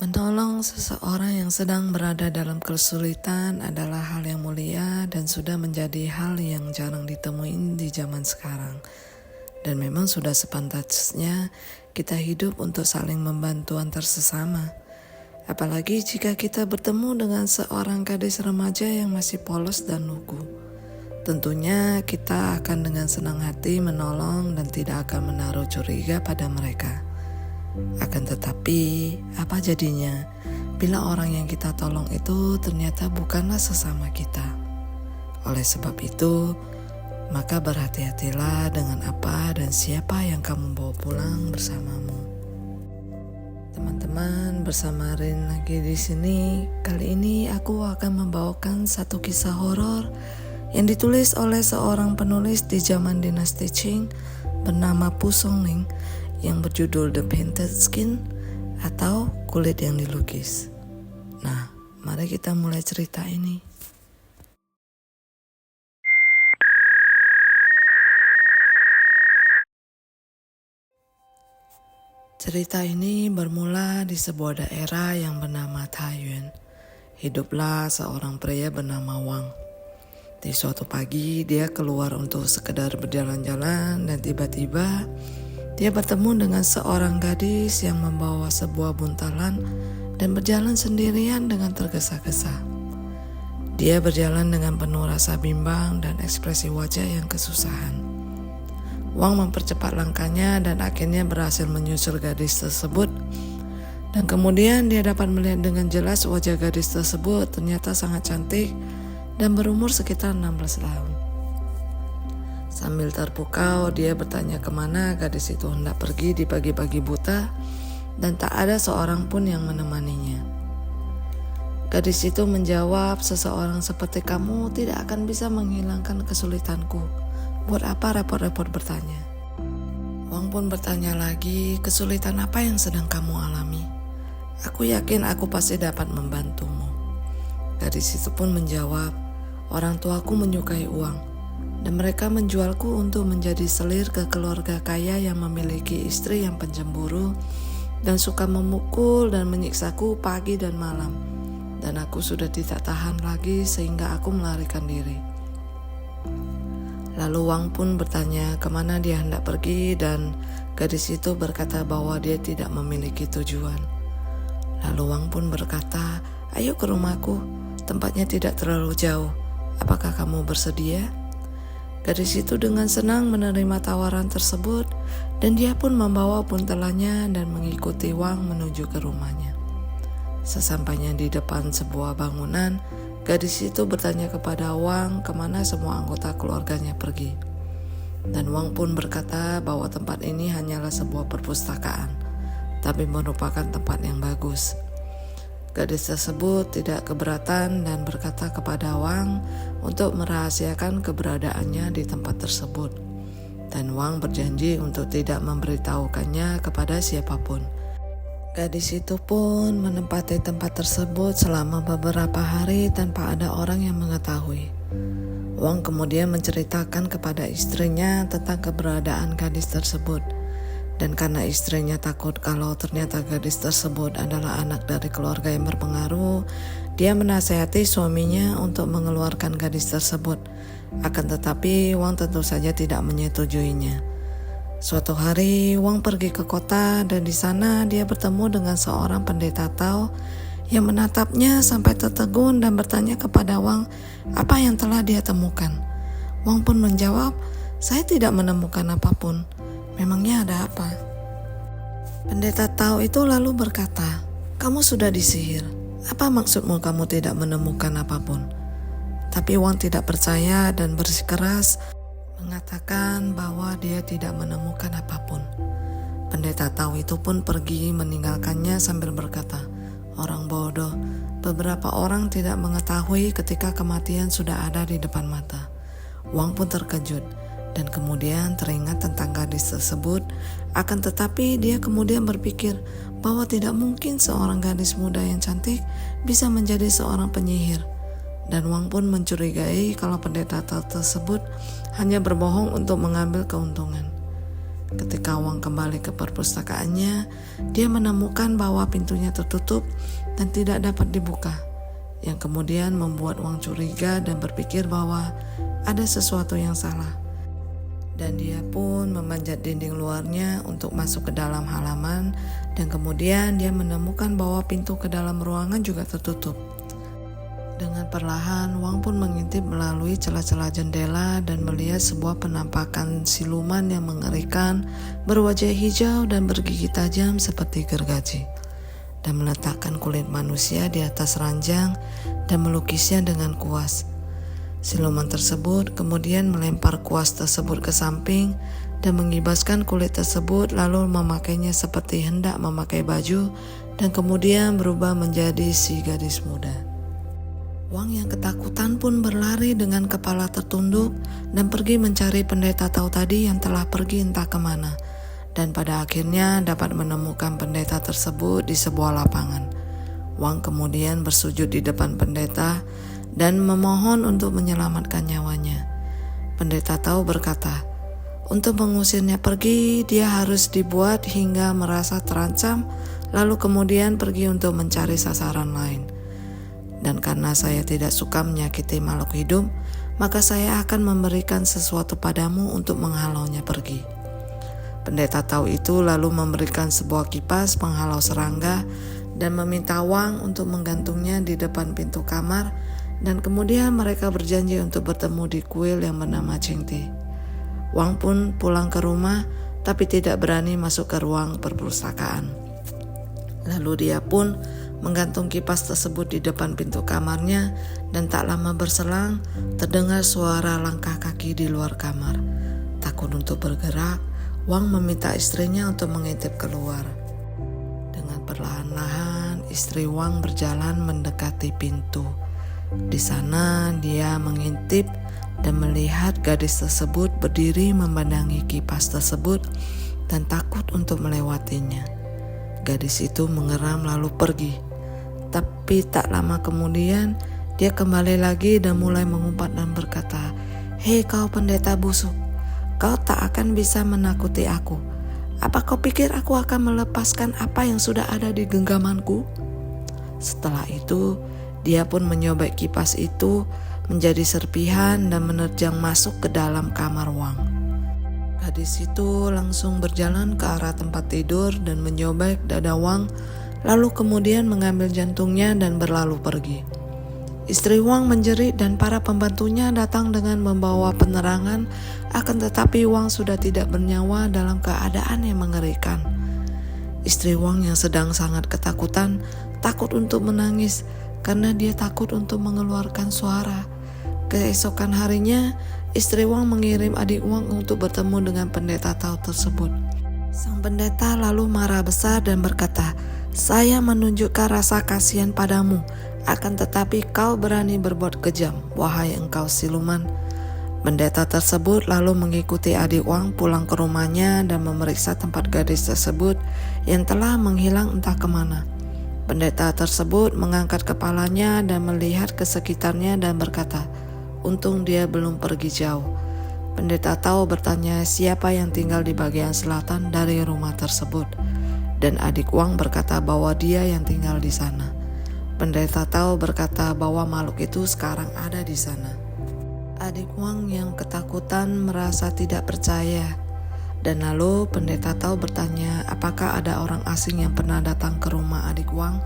Menolong seseorang yang sedang berada dalam kesulitan adalah hal yang mulia dan sudah menjadi hal yang jarang ditemuin di zaman sekarang. Dan memang sudah sepantasnya kita hidup untuk saling membantu antar sesama. Apalagi jika kita bertemu dengan seorang gadis remaja yang masih polos dan lugu. Tentunya kita akan dengan senang hati menolong dan tidak akan menaruh curiga pada mereka. Akan tetapi, apa jadinya bila orang yang kita tolong itu ternyata bukanlah sesama kita? Oleh sebab itu, maka berhati-hatilah dengan apa dan siapa yang kamu bawa pulang bersamamu. Teman-teman, bersama Rin lagi di sini. Kali ini aku akan membawakan satu kisah horor yang ditulis oleh seorang penulis di zaman dinasti Qing bernama Pu Songling yang berjudul The Painted Skin atau kulit yang dilukis. Nah, mari kita mulai cerita ini. Cerita ini bermula di sebuah daerah yang bernama Taiyuan. Hiduplah seorang pria bernama Wang. Di suatu pagi dia keluar untuk sekedar berjalan-jalan dan tiba-tiba dia bertemu dengan seorang gadis yang membawa sebuah buntalan dan berjalan sendirian dengan tergesa-gesa. Dia berjalan dengan penuh rasa bimbang dan ekspresi wajah yang kesusahan. Wang mempercepat langkahnya dan akhirnya berhasil menyusul gadis tersebut. Dan kemudian dia dapat melihat dengan jelas wajah gadis tersebut ternyata sangat cantik dan berumur sekitar 16 tahun. Sambil terpukau, dia bertanya kemana gadis itu hendak pergi di pagi-pagi buta dan tak ada seorang pun yang menemaninya. Gadis itu menjawab, seseorang seperti kamu tidak akan bisa menghilangkan kesulitanku. Buat apa repot-repot bertanya? Wang pun bertanya lagi, kesulitan apa yang sedang kamu alami? Aku yakin aku pasti dapat membantumu. Gadis itu pun menjawab, orang tuaku menyukai uang. Dan mereka menjualku untuk menjadi selir ke keluarga kaya yang memiliki istri yang pencemburu dan suka memukul dan menyiksaku pagi dan malam. Dan aku sudah tidak tahan lagi sehingga aku melarikan diri. Lalu Wang pun bertanya kemana dia hendak pergi dan gadis itu berkata bahwa dia tidak memiliki tujuan. Lalu Wang pun berkata, ayo ke rumahku, tempatnya tidak terlalu jauh. Apakah kamu bersedia? Gadis itu dengan senang menerima tawaran tersebut dan dia pun membawa buntelannya dan mengikuti Wang menuju ke rumahnya. Sesampainya di depan sebuah bangunan, gadis itu bertanya kepada Wang kemana semua anggota keluarganya pergi. Dan Wang pun berkata bahwa tempat ini hanyalah sebuah perpustakaan, tapi merupakan tempat yang bagus. Gadis tersebut tidak keberatan dan berkata kepada Wang untuk merahasiakan keberadaannya di tempat tersebut. Dan Wang berjanji untuk tidak memberitahukannya kepada siapapun. Gadis itu pun menempati tempat tersebut selama beberapa hari tanpa ada orang yang mengetahui. Wang kemudian menceritakan kepada istrinya tentang keberadaan gadis tersebut. Dan karena istrinya takut kalau ternyata gadis tersebut adalah anak dari keluarga yang berpengaruh, dia menasihati suaminya untuk mengeluarkan gadis tersebut. Akan tetapi Wang tentu saja tidak menyetujuinya. Suatu hari Wang pergi ke kota dan di sana dia bertemu dengan seorang pendeta Tao yang menatapnya sampai tertegun dan bertanya kepada Wang apa yang telah dia temukan. Wang pun menjawab, saya tidak menemukan apapun. Memangnya ada apa? Pendeta Tao itu lalu berkata, kamu sudah disihir. Apa maksudmu kamu tidak menemukan apapun? Tapi Wang tidak percaya dan bersikeras mengatakan bahwa dia tidak menemukan apapun. Pendeta Tao itu pun pergi meninggalkannya sambil berkata, orang bodoh, beberapa orang tidak mengetahui ketika kematian sudah ada di depan mata. Wang pun terkejut. Dan kemudian teringat tentang gadis tersebut, akan tetapi dia kemudian berpikir bahwa tidak mungkin seorang gadis muda yang cantik bisa menjadi seorang penyihir. Dan Wang pun mencurigai kalau pendeta tersebut hanya berbohong untuk mengambil keuntungan. Ketika Wang kembali ke perpustakaannya, dia menemukan bahwa pintunya tertutup dan tidak dapat dibuka, yang kemudian membuat Wang curiga dan berpikir bahwa ada sesuatu yang salah. Dan dia pun memanjat dinding luarnya untuk masuk ke dalam halaman, dan kemudian dia menemukan bahwa pintu ke dalam ruangan juga tertutup. Dengan perlahan, Wang pun mengintip melalui celah-celah jendela dan melihat sebuah penampakan siluman yang mengerikan, berwajah hijau dan bergigi tajam seperti gergaji, dan meletakkan kulit manusia di atas ranjang dan melukisnya dengan kuas. Siluman tersebut kemudian melempar kuas tersebut ke samping dan mengibaskan kulit tersebut, lalu memakainya seperti hendak memakai baju, dan kemudian berubah menjadi si gadis muda. Wang yang ketakutan pun berlari dengan kepala tertunduk dan pergi mencari pendeta Tao tadi yang telah pergi entah kemana, dan pada akhirnya dapat menemukan pendeta tersebut di sebuah lapangan. Wang kemudian bersujud di depan pendeta dan memohon untuk menyelamatkan nyawanya. Pendeta Tao berkata, untuk mengusirnya pergi, dia harus dibuat hingga merasa terancam, lalu kemudian pergi untuk mencari sasaran lain. Dan karena saya tidak suka menyakiti makhluk hidup, maka saya akan memberikan sesuatu padamu untuk menghalaunya pergi. Pendeta Tao itu lalu memberikan sebuah kipas penghalau serangga dan meminta Wang untuk menggantungnya di depan pintu kamar, dan kemudian mereka berjanji untuk bertemu di kuil yang bernama Chengti. Wang pun pulang ke rumah tapi tidak berani masuk ke ruang perpustakaan. Lalu dia pun menggantung kipas tersebut di depan pintu kamarnya, dan tak lama berselang terdengar suara langkah kaki di luar kamar. Takut untuk bergerak, Wang meminta istrinya untuk mengintip keluar. Dengan perlahan-lahan istri Wang berjalan mendekati pintu. Di sana dia mengintip dan melihat gadis tersebut berdiri memandangi kipas tersebut dan takut untuk melewatinya. Gadis itu mengeram lalu pergi. Tapi tak lama kemudian dia kembali lagi dan mulai mengumpat dan berkata, "Hei kau pendeta busuk, kau tak akan bisa menakuti aku. Apa kau pikir aku akan melepaskan apa yang sudah ada di genggamanku?" Setelah itu dia pun menyobek kipas itu menjadi serpihan dan menerjang masuk ke dalam kamar Wang. Gadis itu langsung berjalan ke arah tempat tidur dan menyobek dada Wang, lalu kemudian mengambil jantungnya dan berlalu pergi. Istri Wang menjerit dan para pembantunya datang dengan membawa penerangan, akan tetapi Wang sudah tidak bernyawa dalam keadaan yang mengerikan. Istri Wang yang sedang sangat ketakutan, takut untuk menangis karena dia takut untuk mengeluarkan suara. Keesokan harinya, istri Wang mengirim adik Wang untuk bertemu dengan pendeta Tao tersebut. Sang pendeta lalu marah besar dan berkata, "Saya menunjukkan rasa kasihan padamu, akan tetapi kau berani berbuat kejam, wahai engkau siluman." Pendeta tersebut lalu mengikuti adik Wang pulang ke rumahnya dan memeriksa tempat gadis tersebut yang telah menghilang entah kemana. Pendeta tersebut mengangkat kepalanya dan melihat ke sekitarnya dan berkata, "Untung dia belum pergi jauh." Pendeta Tao bertanya siapa yang tinggal di bagian selatan dari rumah tersebut, dan adik Wang berkata bahwa dia yang tinggal di sana. Pendeta Tao berkata bahwa makhluk itu sekarang ada di sana. Adik Wang yang ketakutan merasa tidak percaya, dan lalu pendeta Tao bertanya apakah ada orang asing yang pernah datang ke rumah adik Wang.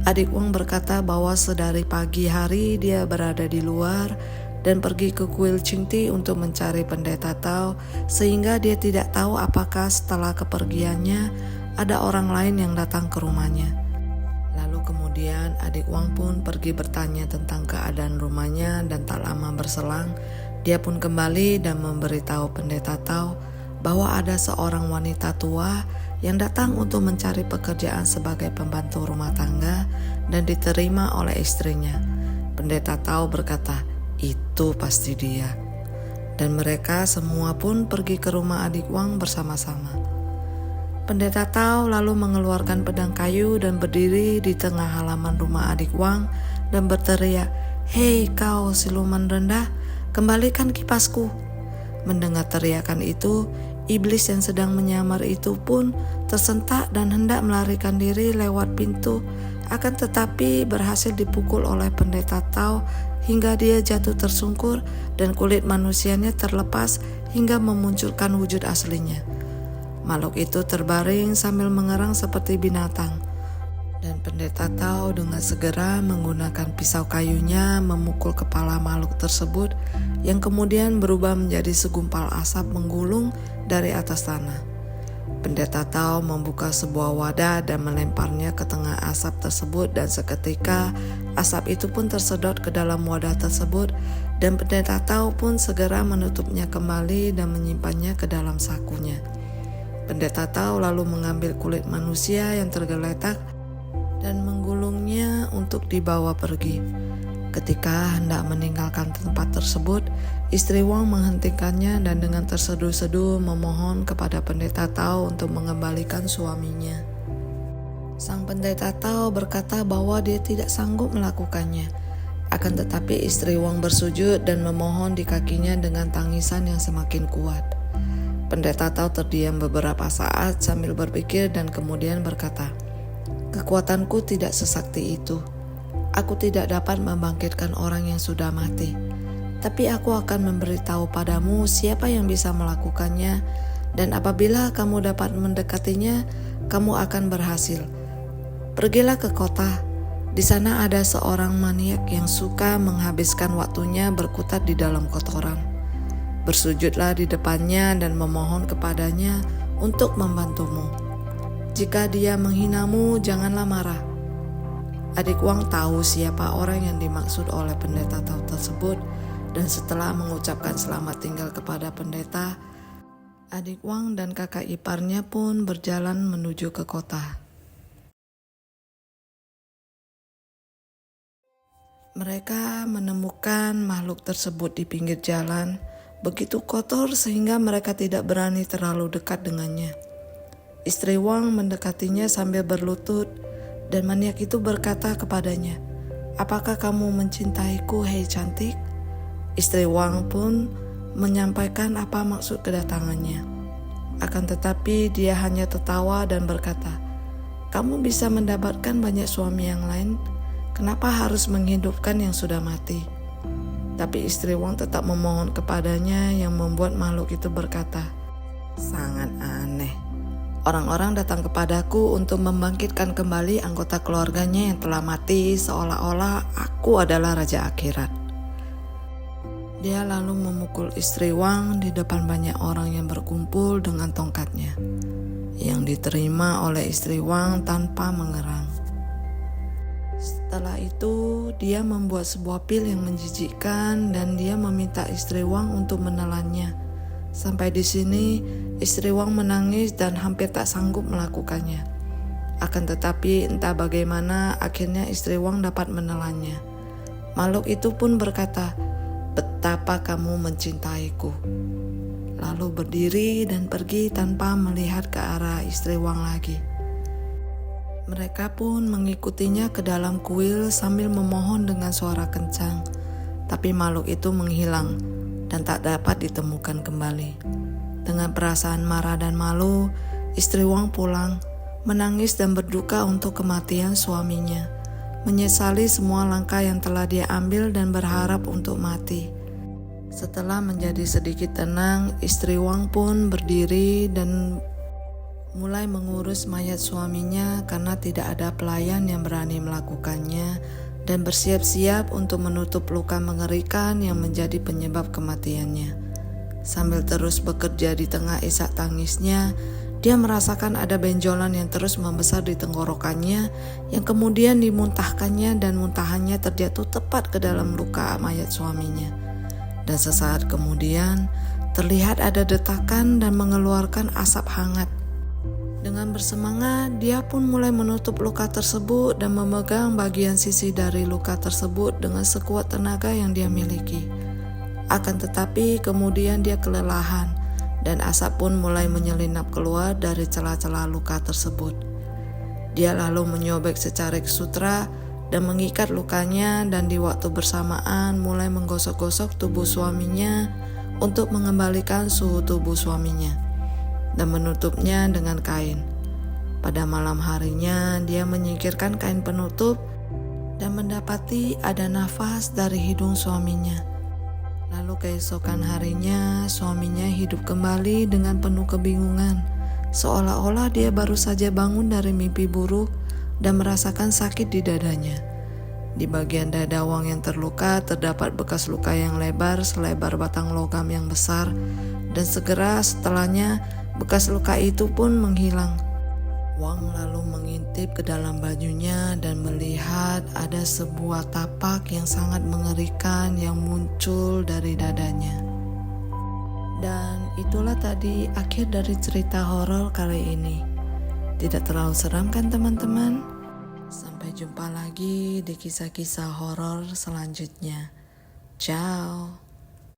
Adik Wang berkata bahwa sedari pagi hari dia berada di luar dan pergi ke kuil Chengti untuk mencari pendeta Tao, sehingga dia tidak tahu apakah setelah kepergiannya ada orang lain yang datang ke rumahnya. Lalu kemudian adik Wang pun pergi bertanya tentang keadaan rumahnya, dan tak lama berselang dia pun kembali dan memberitahu pendeta Tao bahwa ada seorang wanita tua yang datang untuk mencari pekerjaan sebagai pembantu rumah tangga dan diterima oleh istrinya. Pendeta Tao berkata, "Itu pasti dia." Dan mereka semua pun pergi ke rumah adik Wang bersama-sama. Pendeta Tao lalu mengeluarkan pedang kayu dan berdiri di tengah halaman rumah adik Wang dan berteriak, "Hei kau siluman rendah, kembalikan kipasku." Mendengar teriakan itu, Iblis yang sedang menyamar itu pun tersentak dan hendak melarikan diri lewat pintu, akan tetapi berhasil dipukul oleh pendeta Tao hingga dia jatuh tersungkur dan kulit manusianya terlepas hingga memunculkan wujud aslinya. Makhluk itu terbaring sambil mengerang seperti binatang. Dan pendeta Tao dengan segera menggunakan pisau kayunya memukul kepala makhluk tersebut yang kemudian berubah menjadi segumpal asap menggulung dari atas tanah. Pendeta Tao membuka sebuah wadah dan melemparnya ke tengah asap tersebut dan seketika asap itu pun tersedot ke dalam wadah tersebut dan pendeta Tao pun segera menutupnya kembali dan menyimpannya ke dalam sakunya. Pendeta Tao lalu mengambil kulit manusia yang tergeletak dan menggulungnya untuk dibawa pergi. Ketika hendak meninggalkan tempat tersebut, istri Wang menghentikannya dan dengan terseduh-seduh memohon kepada pendeta Tao untuk mengembalikan suaminya. Sang pendeta Tao berkata bahwa dia tidak sanggup melakukannya. Akan tetapi istri Wang bersujud dan memohon di kakinya dengan tangisan yang semakin kuat. Pendeta Tao terdiam beberapa saat sambil berpikir dan kemudian berkata, "Kekuatanku tidak sesakti itu. Aku tidak dapat membangkitkan orang yang sudah mati. Tapi aku akan memberitahu padamu siapa yang bisa melakukannya, dan apabila kamu dapat mendekatinya, kamu akan berhasil. Pergilah ke kota. Di sana ada seorang maniak yang suka menghabiskan waktunya berkutat di dalam kotoran. Bersujudlah di depannya dan memohon kepadanya untuk membantumu. Jika dia menghinamu, janganlah marah." Adik Wang tahu siapa orang yang dimaksud oleh pendeta Tao tersebut, dan setelah mengucapkan selamat tinggal kepada pendeta, adik Wang dan kakak iparnya pun berjalan menuju ke kota. Mereka menemukan makhluk tersebut di pinggir jalan, begitu kotor sehingga mereka tidak berani terlalu dekat dengannya. Istri Wang mendekatinya sambil berlutut, dan maniak itu berkata kepadanya, "Apakah kamu mencintaiku, hei cantik?" Istri Wang pun menyampaikan apa maksud kedatangannya. Akan tetapi dia hanya tertawa dan berkata, "Kamu bisa mendapatkan banyak suami yang lain, kenapa harus menghidupkan yang sudah mati?" Tapi istri Wang tetap memohon kepadanya yang membuat makhluk itu berkata, "Sangat aneh. Orang-orang datang kepadaku untuk membangkitkan kembali anggota keluarganya yang telah mati seolah-olah aku adalah raja akhirat." Dia lalu memukul istri Wang di depan banyak orang yang berkumpul dengan tongkatnya, yang diterima oleh istri Wang tanpa mengerang. Setelah itu, dia membuat sebuah pil yang menjijikkan dan dia meminta istri Wang untuk menelannya. Sampai di sini, istri Wang menangis dan hampir tak sanggup melakukannya. Akan tetapi entah bagaimana akhirnya istri Wang dapat menelannya. Makhluk itu pun berkata, "Betapa kamu mencintaiku." Lalu berdiri dan pergi tanpa melihat ke arah istri Wang lagi. Mereka pun mengikutinya ke dalam kuil sambil memohon dengan suara kencang. Tapi makhluk itu menghilang dan tak dapat ditemukan kembali. Dengan perasaan marah dan malu, istri Wang pulang, menangis dan berduka untuk kematian suaminya, menyesali semua langkah yang telah dia ambil dan berharap untuk mati. Setelah menjadi sedikit tenang, istri Wang pun berdiri dan mulai mengurus mayat suaminya karena tidak ada pelayan yang berani melakukannya, dan bersiap-siap untuk menutup luka mengerikan yang menjadi penyebab kematiannya. Sambil terus bekerja di tengah isak tangisnya, dia merasakan ada benjolan yang terus membesar di tenggorokannya, yang kemudian dimuntahkannya dan muntahannya terjatuh tepat ke dalam luka mayat suaminya. Dan sesaat kemudian, terlihat ada detakan dan mengeluarkan asap hangat. Dengan bersemangat, dia pun mulai menutup luka tersebut dan memegang bagian sisi dari luka tersebut dengan sekuat tenaga yang dia miliki. Akan tetapi kemudian dia kelelahan dan asap pun mulai menyelinap keluar dari celah-celah luka tersebut. Dia lalu menyobek secarik sutra dan mengikat lukanya, dan di waktu bersamaan mulai menggosok-gosok tubuh suaminya untuk mengembalikan suhu tubuh suaminya. dan menutupnya dengan kain. Pada malam harinya, dia menyingkirkan kain penutup dan mendapati ada nafas dari hidung suaminya. Lalu keesokan harinya, suaminya hidup kembali dengan penuh kebingungan, seolah-olah dia baru saja bangun dari mimpi buruk dan merasakan sakit di dadanya. Di bagian dada Wang yang terluka terdapat bekas luka yang lebar selebar batang logam yang besar, dan segera setelahnya bekas luka itu pun menghilang. Wang lalu mengintip ke dalam bajunya dan melihat ada sebuah tapak yang sangat mengerikan yang muncul dari dadanya. Dan itulah tadi akhir dari cerita horor kali ini. Tidak terlalu seram kan teman-teman? Sampai jumpa lagi di kisah-kisah horor selanjutnya. Ciao.